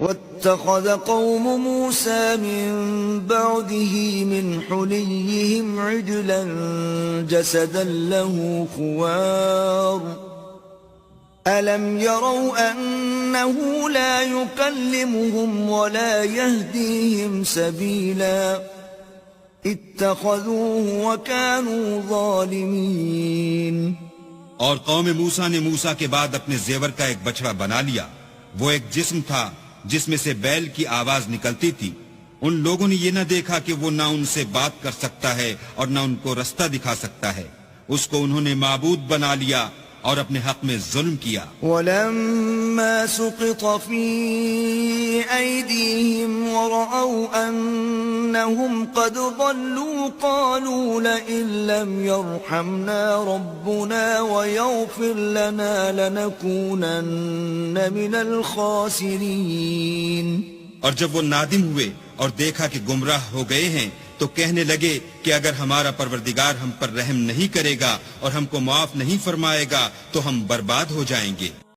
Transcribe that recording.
واتخذ قوم موسى من بعده من حليهم عجلا جسدا له خوار ألم يروا أنه لا يكلمهم ولا يهديهم سبيلا اتخذوه وكانوا ظالمين. اور قوم موسیٰ نے موسیٰ کے بعد اپنے زیور کا ایک بچڑا بنا لیا. وہ ایک جسم تھا جس میں سے بیل کی آواز نکلتی تھی. ان لوگوں نے یہ نہ دیکھا کہ وہ نہ ان سے بات کر سکتا ہے اور نہ ان کو رستہ دکھا سکتا ہے. اس کو انہوں نے معبود بنا لیا اور اپنے حق میں ظلم کیا. وَلَمَّا سُقِطَ فِي أَيْدِيهِمْ وَرَأَوْا أَنَّهُمْ قَدْ ضَلُّوا قَالُوا لَئِن لَّمْ يَرْحَمْنَا رَبُّنَا وَيَغْفِرْ لَنَا لَنَكُونَنَّ مِنَ الْخَاسِرِينَ. اور جب وہ نادم ہوئے اور دیکھا کہ گمراہ ہو گئے ہیں تو کہنے لگے کہ اگر ہمارا پروردگار ہم پر رحم نہیں کرے گا اور ہم کو معاف نہیں فرمائے گا تو ہم برباد ہو جائیں گے.